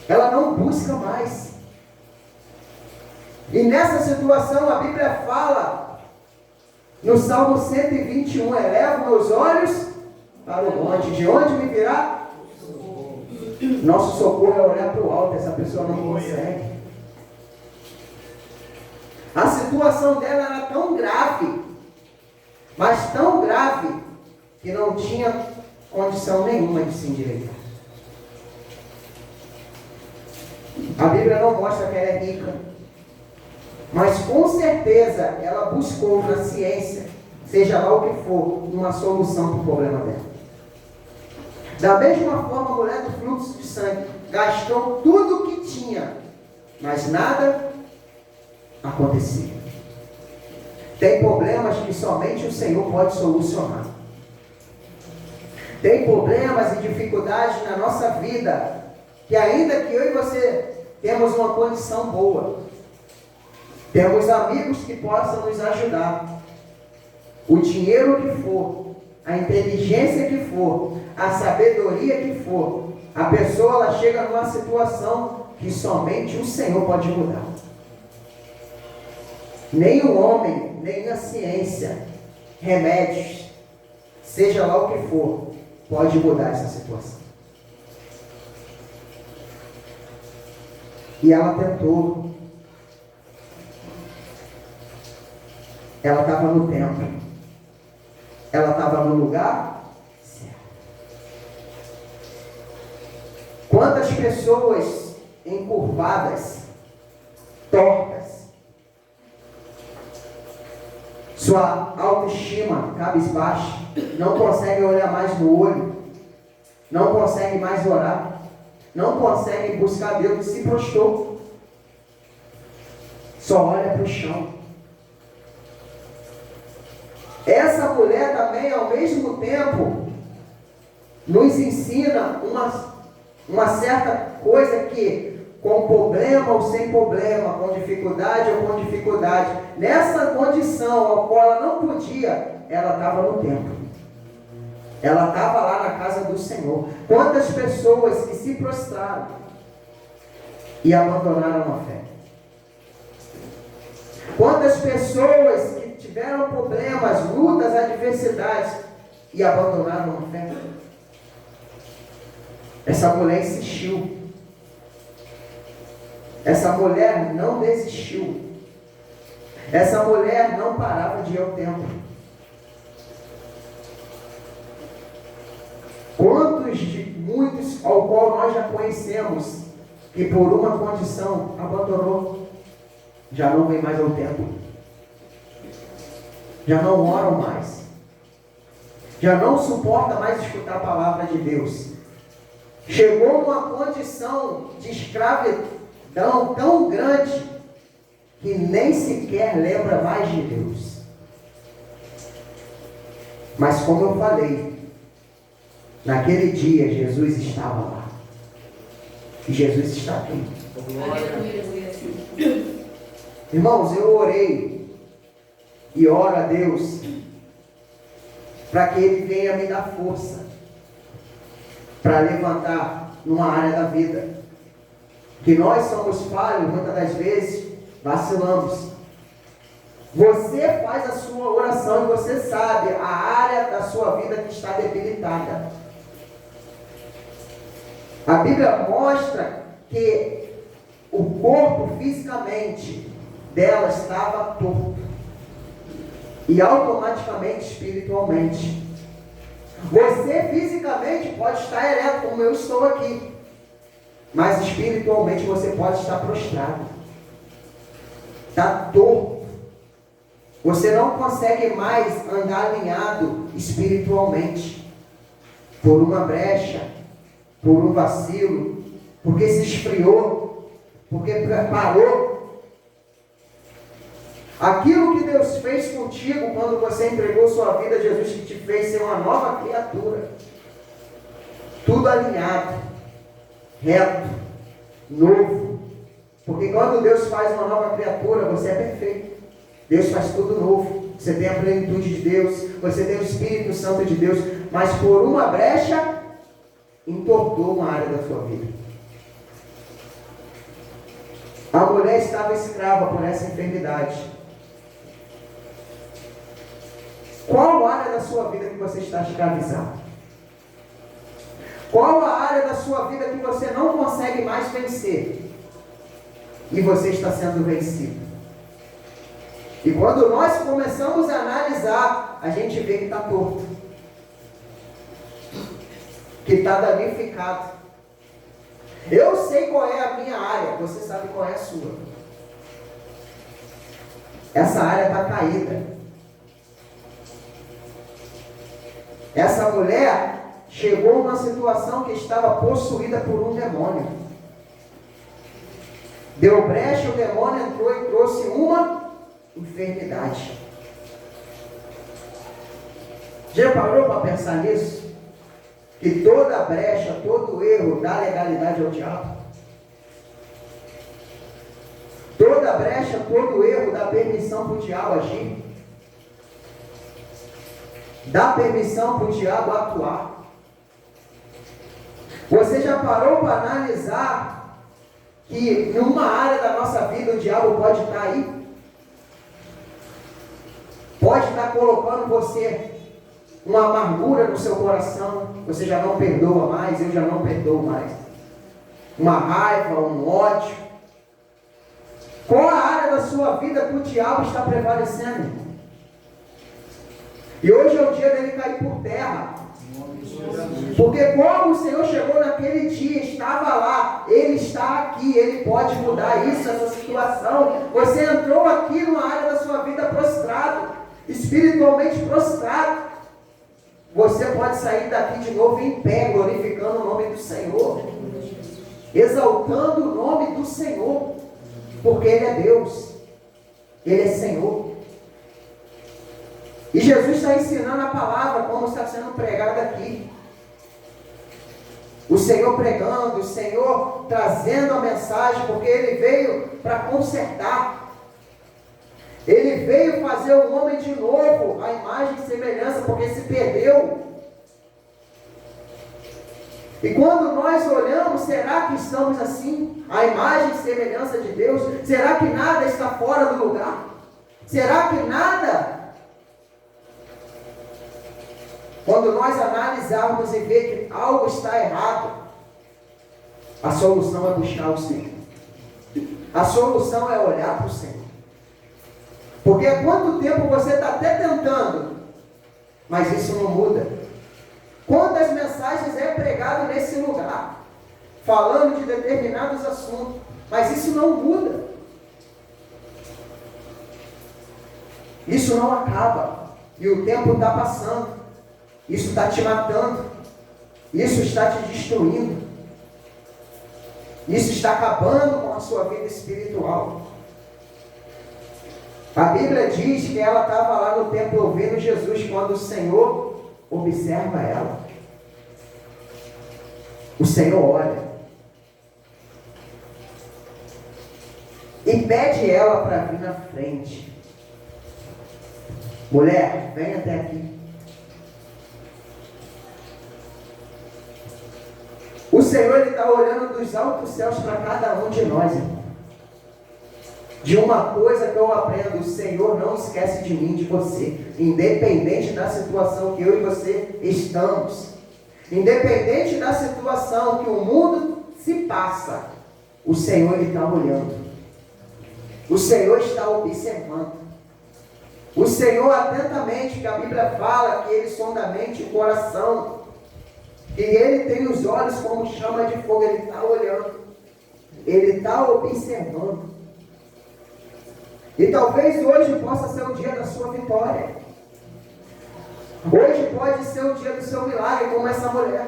Ela não busca mais. E nessa situação a Bíblia fala, no Salmo 121, elevo meus olhos para o monte. De onde me virá? Nosso socorro é olhar para o alto. Essa pessoa não consegue. A situação dela era tão grave, mas tão grave, que não tinha condição nenhuma de se endireitar. A Bíblia não mostra que ela é rica, mas com certeza ela buscou na ciência, seja lá o que for, uma solução para o problema dela. Da mesma forma, a mulher do fluxo de sangue gastou tudo o que tinha, mas nada acontecia. Tem problemas que somente o Senhor pode solucionar. Tem problemas e dificuldades na nossa vida, que ainda que eu e você temos uma condição boa, temos amigos que possam nos ajudar, o dinheiro que for, a inteligência que for, a sabedoria que for, a pessoa ela chega numa situação que somente o Senhor pode mudar. Nem o homem, nem a ciência, remédios, seja lá o que for, pode mudar essa situação. E ela tentou. Ela estava no templo. Ela estava no lugar certo. Quantas pessoas encurvadas, tortas, sua autoestima cabisbaixa, não consegue olhar mais no olho, não consegue mais orar, não consegue buscar Deus, se prostrou, só olha para o chão. Essa mulher também, ao mesmo tempo, nos ensina uma certa coisa que, com problema ou sem problema, com dificuldade ou com dificuldade, nessa condição ao qual ela não podia, ela estava no templo. Ela estava lá na casa do Senhor. Quantas pessoas que se prostraram e abandonaram a fé? Quantas pessoas que tiveram problemas, lutas, adversidades e abandonaram a fé? Essa mulher insistiu. Essa mulher não desistiu. Essa mulher não parava de ir ao templo. Quantos de muitos ao qual nós já conhecemos que por uma condição abandonou, já não vem mais ao templo, já não oram mais, já não suporta mais escutar a palavra de Deus, chegou numa condição de escravidão tão grande que nem sequer lembra mais de Deus. Mas como eu falei, naquele dia, Jesus estava lá. E Jesus está aqui. Irmãos, eu orei e oro a Deus para que Ele venha me dar força para levantar numa área da vida. Que nós somos falhos, muitas das vezes vacilamos. Você faz a sua oração e você sabe a área da sua vida que está debilitada. A Bíblia mostra que o corpo fisicamente dela estava torto e automaticamente espiritualmente. Você fisicamente pode estar ereto como eu estou aqui, mas espiritualmente você pode estar prostrado. Está torto. Você não consegue mais andar alinhado espiritualmente por uma brecha, por um vacilo, porque se esfriou, porque parou. Aquilo que Deus fez contigo quando você entregou sua vida a Jesus, que te fez ser uma nova criatura, tudo alinhado, reto, novo, porque quando Deus faz uma nova criatura, você é perfeito. Deus faz tudo novo, você tem a plenitude de Deus, você tem o Espírito Santo de Deus, mas por uma brecha entortou uma área da sua vida. A mulher estava escrava por essa enfermidade. Qual área da sua vida que você está escravizado? Qual a área da sua vida que você não consegue mais vencer? E você está sendo vencido. E quando nós começamos a analisar, a gente vê que está torto, que está danificado. Eu sei qual é a minha área, você sabe qual é a sua. Essa área está caída. Essa mulher chegou numa situação que estava possuída por um demônio. Deu brecha, o demônio entrou e trouxe uma enfermidade. Já parou para pensar nisso? Que toda brecha, todo erro dá legalidade ao diabo. Toda brecha, todo erro dá permissão para o diabo agir. Dá permissão para o diabo atuar. Você já parou para analisar que em uma área da nossa vida o diabo pode estar aí? Pode estar colocando você uma amargura no seu coração. Você já não perdoa mais, eu já não perdoo mais. Uma raiva, um ódio. Qual a área da sua vida que o diabo está prevalecendo? E hoje é o dia dele cair por terra. Porque como o Senhor chegou naquele dia, estava lá, Ele está aqui, Ele pode mudar isso, essa situação. Você entrou aqui numa área da sua vida prostrado, espiritualmente prostrado. Você pode sair daqui de novo em pé, glorificando o nome do Senhor, exaltando o nome do Senhor, porque Ele é Deus, Ele é Senhor. E Jesus está ensinando a palavra como está sendo pregada aqui. O Senhor pregando, o Senhor trazendo a mensagem, porque Ele veio para consertar. Ele veio fazer o homem de novo, a imagem e semelhança, porque se perdeu. E quando nós olhamos, será que estamos assim? A imagem e semelhança de Deus? Será que nada está fora do lugar? Será que nada? Quando nós analisarmos e ver que algo está errado, a solução é buscar o Senhor. A solução é olhar para o Senhor. Porque há quanto tempo você está até tentando, mas isso não muda. Quantas mensagens é pregado nesse lugar, falando de determinados assuntos, mas isso não muda. Isso não acaba. E o tempo está passando. Isso está te matando. Isso está te destruindo. Isso está acabando com a sua vida espiritual. A Bíblia diz que ela estava lá no templo ouvindo Jesus, quando o Senhor observa ela. O Senhor olha e pede ela para vir na frente. Mulher, vem até aqui. O Senhor, Ele está olhando dos altos céus para cada um de nós, irmão. De uma coisa que eu aprendo: o Senhor não esquece de mim, de você. Independente da situação que eu e você estamos. Independente da situação que o mundo se passa. O Senhor, Ele está olhando. O Senhor está observando. O Senhor atentamente, que a Bíblia fala que Ele sonda a mente e o coração. E Ele tem os olhos como chama de fogo. Ele está olhando. Ele está observando. E talvez hoje possa ser o dia da sua vitória. Hoje pode ser o dia do seu milagre, como essa mulher.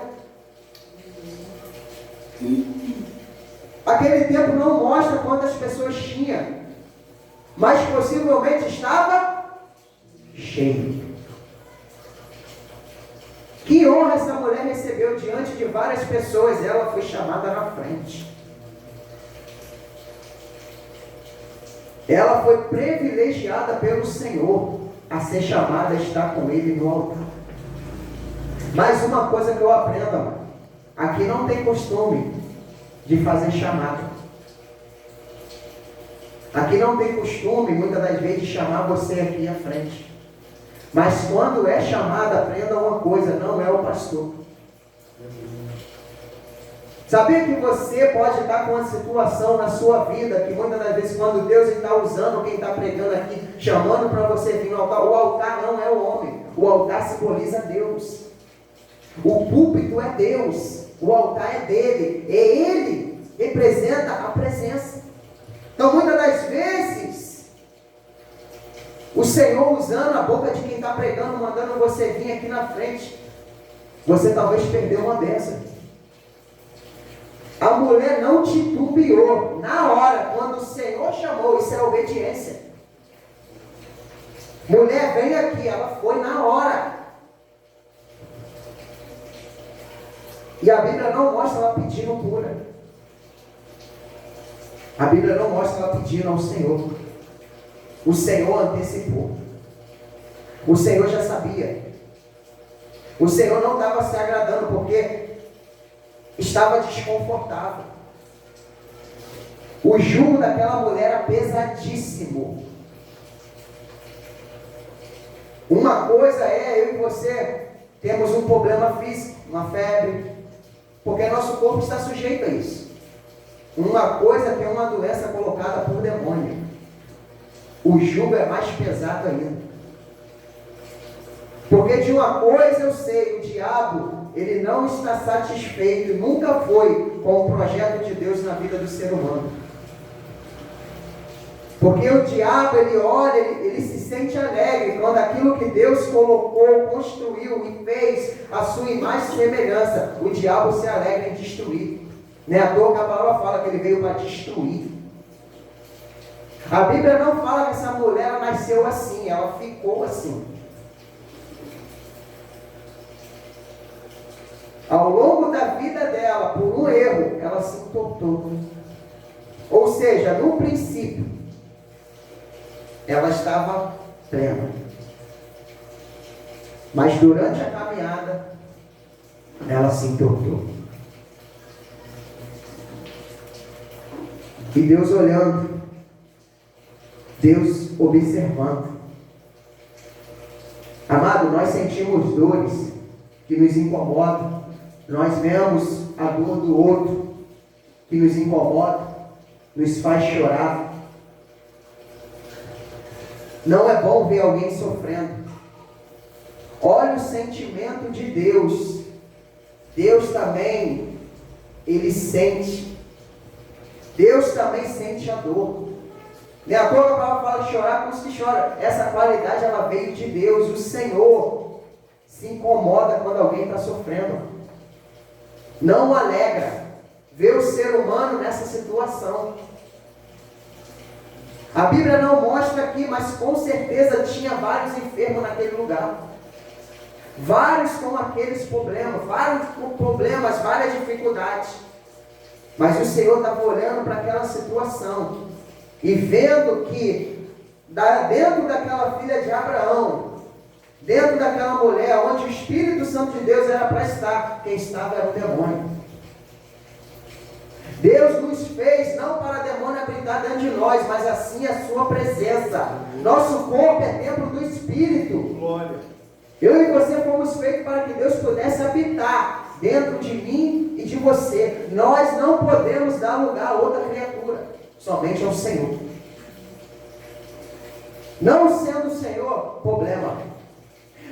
Aquele tempo não mostra quantas pessoas tinha, mas possivelmente estava cheio. Que honra essa mulher recebeu diante de várias pessoas. Ela foi chamada na frente. Ela foi privilegiada pelo Senhor a ser chamada a estar com Ele no altar. Mas uma coisa que eu aprendo, amado, aqui não tem costume de fazer chamada. Aqui não tem costume, muitas das vezes, de chamar você aqui à frente. Mas quando é chamada, aprenda uma coisa: não é o pastor. Sabia que você pode estar com uma situação na sua vida, que muitas das vezes, quando Deus está usando quem está pregando aqui, chamando para você vir no altar, o altar não é o homem, o altar simboliza Deus. O púlpito é Deus, o altar é dele, e ele representa a presença. Então, muitas das vezes, o Senhor usando a boca de quem está pregando, mandando você vir aqui na frente, você talvez perdeu uma dessas. A mulher não titubeou na hora, quando o Senhor chamou. Isso é obediência. Mulher, vem aqui. Ela foi na hora. E a Bíblia não mostra ela pedindo cura. A Bíblia não mostra ela pedindo ao Senhor. O Senhor antecipou. O Senhor já sabia. O Senhor não estava se agradando porque estava desconfortável. O jugo daquela mulher era pesadíssimo. Uma coisa é eu e você temos um problema físico, uma febre, porque nosso corpo está sujeito a isso. Uma coisa é ter uma doença colocada por demônio. O jugo é mais pesado ainda. Porque de uma coisa eu sei, o diabo, ele não está satisfeito, nunca foi com o projeto de Deus na vida do ser humano. Porque o diabo, ele olha, ele se sente alegre quando aquilo que Deus colocou, construiu e fez a sua imagem e semelhança, o diabo se alegra em destruir. Não é à toa que a palavra fala que ele veio para destruir. A Bíblia não fala que essa mulher nasceu assim, ela ficou assim. Ao longo da vida dela, por um erro, ela se entortou. Ou seja, no princípio, ela estava plena. Mas durante a caminhada, ela se entortou. E Deus olhando, Deus observando. Amado, nós sentimos dores que nos incomodam. Nós vemos a dor do outro que nos incomoda, nos faz chorar. Não é bom ver alguém sofrendo. Olha o sentimento de Deus. Deus também, Ele sente. Deus também sente a dor. Nem à toa a palavra fala de chorar com os que choram. Essa qualidade, ela veio de Deus. O Senhor se incomoda quando alguém está sofrendo. Não alegra ver o ser humano nessa situação. A Bíblia não mostra aqui, mas com certeza tinha vários enfermos naquele lugar. Vários com aqueles problemas, vários com problemas, várias dificuldades. Mas o Senhor estava olhando para aquela situação e vendo que dentro daquela filha de Abraão, dentro daquela mulher, onde o Espírito Santo de Deus era para estar, quem estava era o demônio. Deus nos fez não para demônio habitar dentro de nós, mas assim a sua presença. Nosso corpo é templo do Espírito. Glória. Eu e você fomos feitos para que Deus pudesse habitar dentro de mim e de você. Nós não podemos dar lugar a outra criatura, somente ao Senhor. Não sendo o Senhor, problema.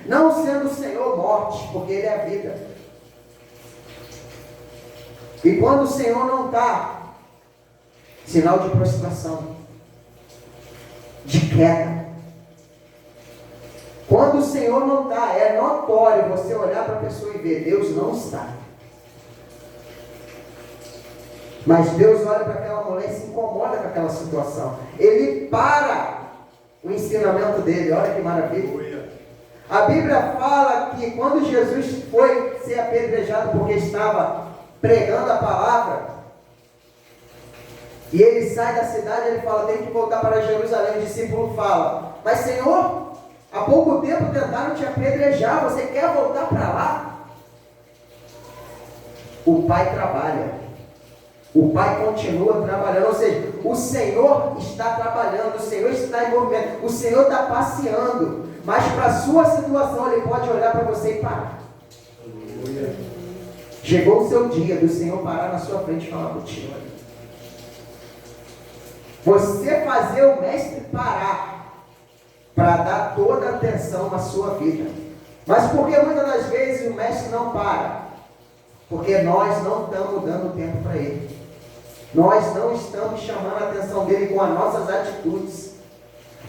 Não sendo o Senhor, morte, porque Ele é a vida. E quando o Senhor não está, sinal de prostração, de queda. Quando o Senhor não está, é notório você olhar para a pessoa e ver, Deus não está. Mas Deus olha para aquela mulher e se incomoda com aquela situação. Ele para o ensinamento dele, olha que maravilha. A Bíblia fala que quando Jesus foi ser apedrejado porque estava pregando a palavra, e ele sai da cidade, ele fala, tem que voltar para Jerusalém. O discípulo fala, mas Senhor, há pouco tempo tentaram te apedrejar, você quer voltar para lá? O Pai trabalha, o Pai continua trabalhando, ou seja, o Senhor está trabalhando, o Senhor está em movimento, o Senhor está passeando, mas para a sua situação Ele pode olhar para você e parar. Chegou o seu dia do Senhor parar na sua frente e falar contigo. Você fazer o mestre parar para dar toda a atenção na sua vida. Mas por que muitas das vezes o mestre não para? Porque nós não estamos dando tempo para ele. Nós não estamos chamando a atenção dele com as nossas atitudes.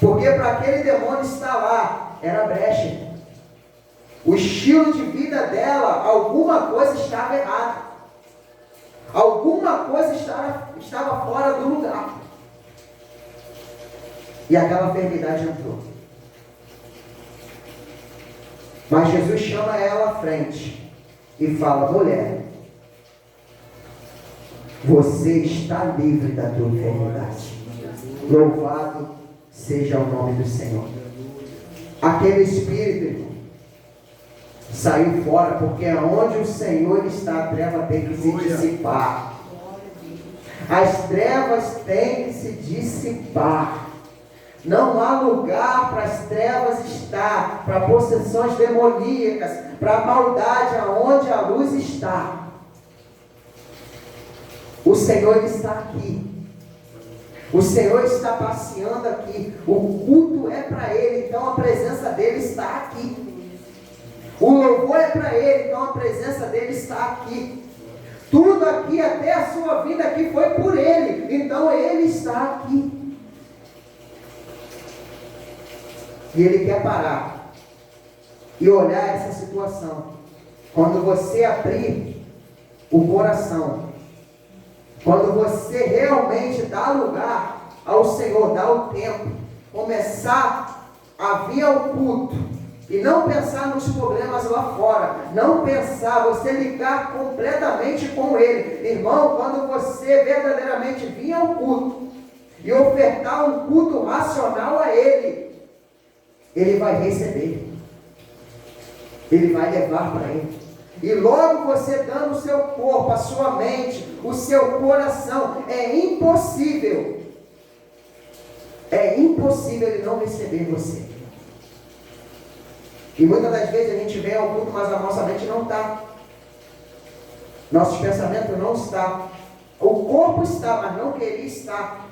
Porque para aquele demônio estar lá, era brecha. O estilo de vida dela, alguma coisa estava errada. Alguma coisa estava fora do lugar. E aquela enfermidade entrou. Mas Jesus chama ela à frente e fala, mulher, você está livre da tua enfermidade. Louvado seja o nome do Senhor. Aquele espírito, irmão, Saiu fora, porque onde o Senhor está, a treva tem que se dissipar. As trevas têm que se dissipar. Não há lugar para as trevas estar, para possessões demoníacas, para a maldade, aonde a luz está. O Senhor está aqui. O Senhor está passeando aqui. O culto é para Ele, então a presença dEle está aqui. O louvor é para Ele, então a presença dEle está aqui. Tudo aqui, até a sua vida aqui, foi por Ele, então Ele está aqui. E Ele quer parar e olhar essa situação. Quando você abrir o coração, quando você realmente dá lugar ao Senhor, dá o tempo, começar a vir ao culto, e não pensar nos problemas lá fora, não pensar, você ligar completamente com Ele. Irmão, quando você verdadeiramente vir ao culto, e ofertar um culto racional a Ele, Ele vai receber, Ele vai levar para Ele. E logo você dando o seu corpo, a sua mente, o seu coração, é impossível Ele não receber você. E muitas das vezes a gente vem ao culto, mas a nossa mente não está. Nossos pensamentos não estão. O corpo está, mas não queria estar.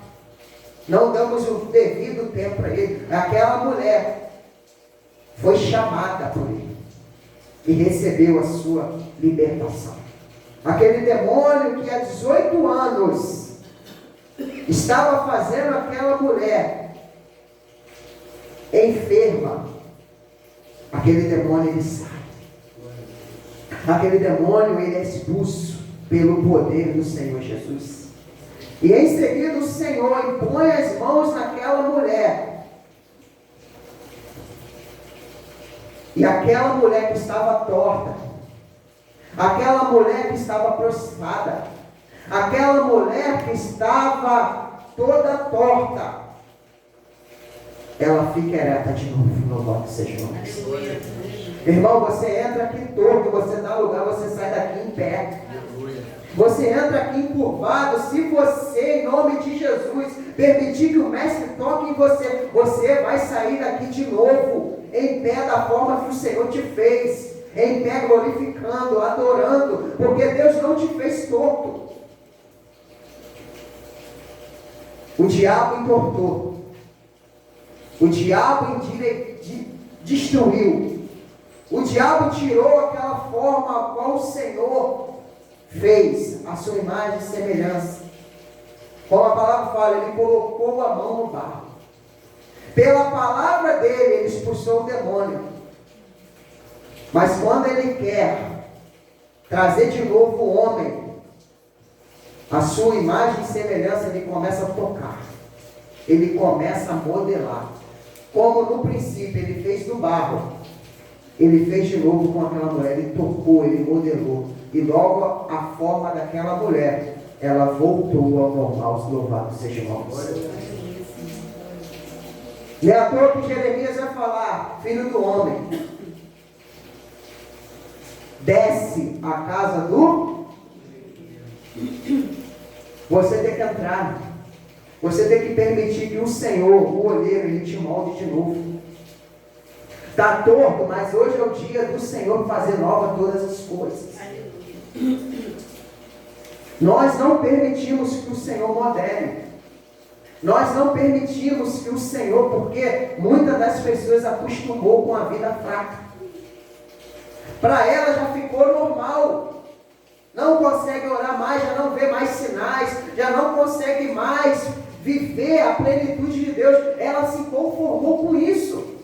Não damos o devido tempo para Ele. Aquela mulher foi chamada por Ele e recebeu a sua libertação. Aquele demônio que há 18 anos estava fazendo aquela mulher enferma, aquele demônio ele sai. Aquele demônio ele é expulso pelo poder do Senhor Jesus. E em seguida o Senhor impõe as mãos naquela mulher. E aquela mulher que estava torta, aquela mulher que estava prostrada, aquela mulher que estava toda torta, ela fica ereta de novo. Louvado seja o nome do Senhor. Irmão, você entra aqui torto, você dá lugar, você sai daqui em pé. Você entra aqui encurvado. Se você, em nome de Jesus, permitir que o Mestre toque em você, você vai sair daqui de novo, em pé da forma que o Senhor te fez, em pé glorificando, adorando, porque Deus não te fez torto. O diabo entortou, o diabo destruiu, o diabo tirou aquela forma a qual o Senhor fez, a sua imagem e semelhança. Como a palavra fala, ele colocou a mão no barro. Pela palavra dele, ele expulsou o demônio. Mas quando ele quer trazer de novo o homem, a sua imagem e semelhança, ele começa a tocar. Ele começa a modelar. Como no princípio ele fez do barro, ele fez de novo com aquela mulher. Ele tocou, ele modelou. E logo a forma daquela mulher, ela voltou ao normal. Louvado seja o nome do Senhor. Não é à toa que Jeremias vai falar: filho do homem, desce a casa do... Você tem que entrar. Você tem que permitir que o Senhor, o olheiro, ele te molde de novo. Está torto, mas hoje é o dia do Senhor fazer nova todas as coisas. Nós não permitimos que o Senhor modele. Nós não permitimos que o Senhor, porque muitas das pessoas acostumou com a vida fraca. Para ela já ficou normal. Não consegue orar mais, já não vê mais sinais, já não consegue mais viver a plenitude de Deus. Ela se conformou com isso.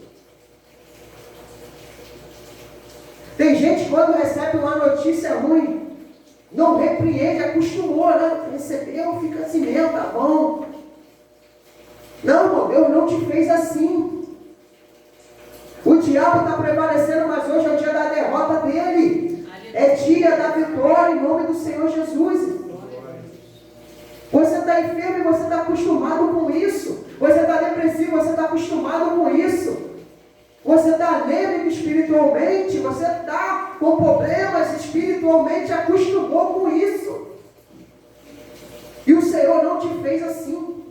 Tem gente que quando recebe uma notícia ruim, não repreende, acostumou, né? Recebeu, fica assim mesmo, tá bom. Não, irmão, Deus não te fez assim. O diabo está prevalecendo, mas hoje é o dia da derrota dele. É dia da vitória em nome do Senhor Jesus. Você está enfermo e você está acostumado com isso. Você está depressivo, você está acostumado com isso. Você está anêmico espiritualmente, você está com problemas espiritualmente, acostumou com isso. E o Senhor não te fez assim.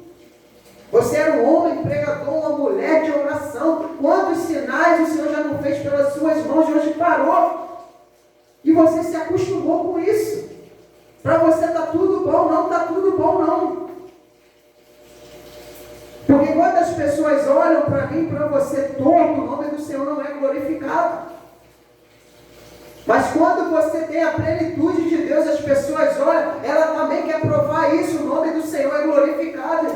Você era um homem pregador, uma mulher de oração. Quantos sinais o Senhor já não fez pelas suas mãos e hoje parou? E você se acostumou com isso. Para você está tudo bom, não está tudo bom não. Porque quando as pessoas olham para mim, para você torto, o nome do Senhor não é glorificado. Mas quando você tem a plenitude de Deus, as pessoas olham, ela também quer provar isso, o nome do Senhor é glorificado.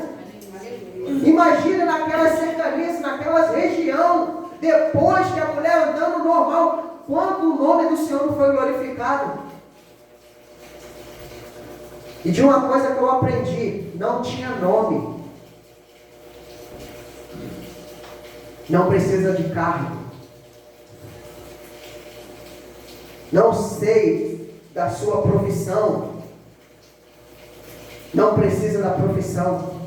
Imagina naquelas cercanias, naquelas região, depois que a mulher andando normal, quando o nome do Senhor não foi glorificado. E de uma coisa que eu aprendi, não tinha nome. Não precisa de cargo. Não sei da sua profissão. Não precisa da profissão.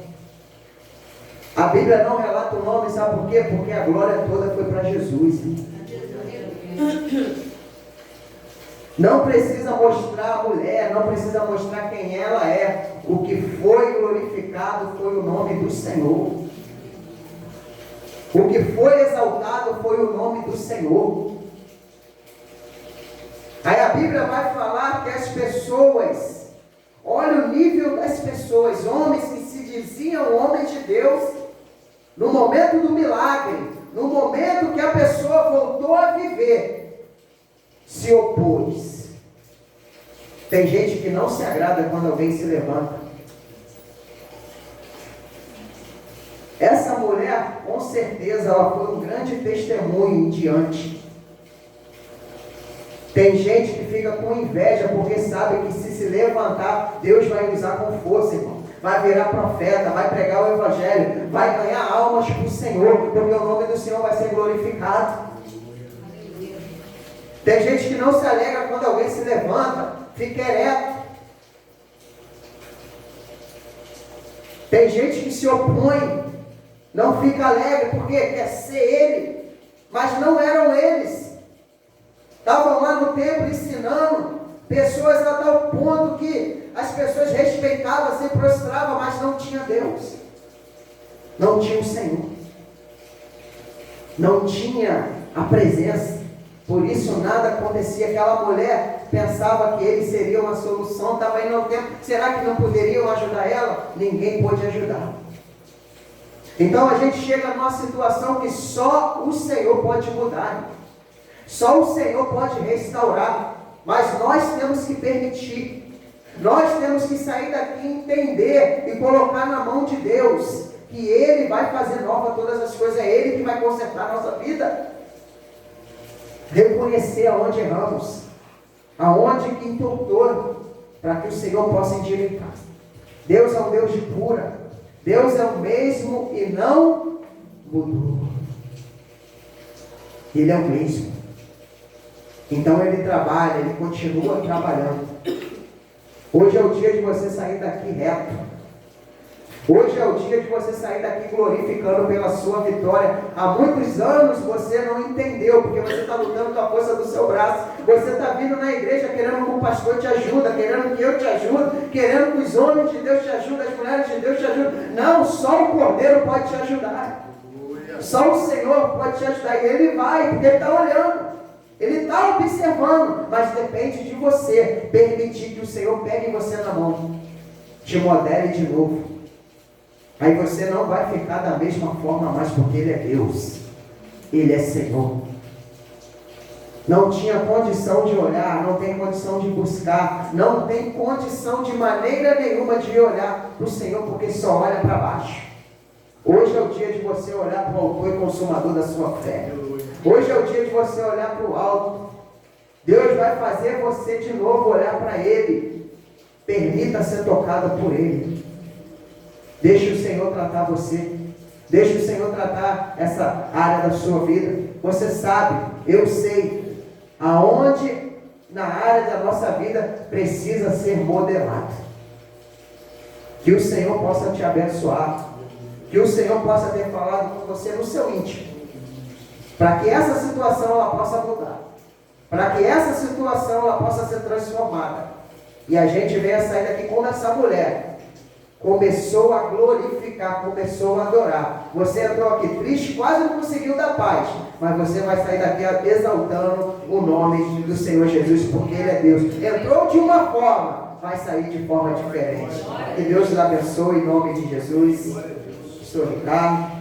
A Bíblia não relata o nome, sabe por quê? Porque a glória toda foi para Jesus. Não precisa mostrar a mulher, não precisa mostrar quem ela é. O que foi glorificado foi o nome do Senhor. O que foi exaltado foi o nome do Senhor. Aí a Bíblia vai falar que as pessoas, olha o nível das pessoas, homens que se diziam homens de Deus, no momento do milagre, no momento que a pessoa voltou a viver, se opôs. Tem gente que não se agrada quando alguém se levanta. Essa mulher, com certeza, ela foi um grande testemunho diante. Tem gente que fica com inveja porque sabe que se levantar, Deus vai usar com força, irmão. Vai virar profeta, vai pregar o evangelho, vai ganhar almas para o Senhor, porque o nome do Senhor vai ser glorificado. Tem gente que não se alegra quando alguém se levanta, fica ereto. Tem gente que se opõe, não fica alegre porque quer ser ele, mas não eram eles. Estavam lá no templo ensinando, pessoas a tal ponto que as pessoas respeitavam, se prostravam, mas não tinha Deus, não tinha o Senhor, não tinha a presença. Por isso nada acontecia. Aquela mulher pensava que ele seria uma solução, estava indo ao tempo. Será que não poderiam ajudar ela? Ninguém pôde ajudar. Então a gente chega numa situação que só o Senhor pode mudar. Só o Senhor pode restaurar. Mas nós temos que permitir. Nós temos que sair daqui, entender e colocar na mão de Deus que Ele vai fazer nova todas as coisas. É Ele que vai consertar a nossa vida. Reconhecer aonde erramos, aonde que entortou, para que o Senhor possa endireitar. Deus é um Deus de cura. Deus é o mesmo e não mudou. Ele é o mesmo. Então Ele trabalha, Ele continua trabalhando. Hoje é o dia de você sair daqui reto. Hoje é o dia de você sair daqui glorificando pela sua vitória. Há muitos anos você não entendeu, porque você está lutando com a força do seu braço. Você está vindo na igreja querendo que o pastor te ajude, querendo que eu te ajude, querendo que os homens de Deus te ajudem, as mulheres de Deus te ajudem. Não, só o Cordeiro pode te ajudar. Só o Senhor pode te ajudar. E Ele vai, porque Ele está olhando. Ele está observando, mas depende de você permitir que o Senhor pegue você na mão, te modele de novo. Aí você não vai ficar da mesma forma mais, porque Ele é Deus, Ele é Senhor. Não tinha condição de olhar, não tem condição de buscar, não tem condição de maneira nenhuma de olhar para o Senhor, porque só olha para baixo. Hoje é o dia de você olhar para o autor e consumador da sua fé. Hoje é o dia de você olhar para o alto. Deus vai fazer você de novo olhar para Ele. Permita ser tocado por Ele. Deixe o Senhor tratar você. Deixe o Senhor tratar essa área da sua vida. Você sabe, eu sei, aonde na área da nossa vida precisa ser modelado. Que o Senhor possa te abençoar. Que o Senhor possa ter falado com você no seu íntimo. para que essa situação ela possa mudar, para que essa situação ela possa ser transformada. E a gente venha sair daqui como essa mulher começou a glorificar, começou a adorar. Você entrou aqui triste, quase não conseguiu dar paz, mas você vai sair daqui exaltando o nome do Senhor Jesus, porque Ele é Deus. Entrou de uma forma, vai sair de forma diferente. Que Deus lhe abençoe em nome de Jesus. Estou Ricardo.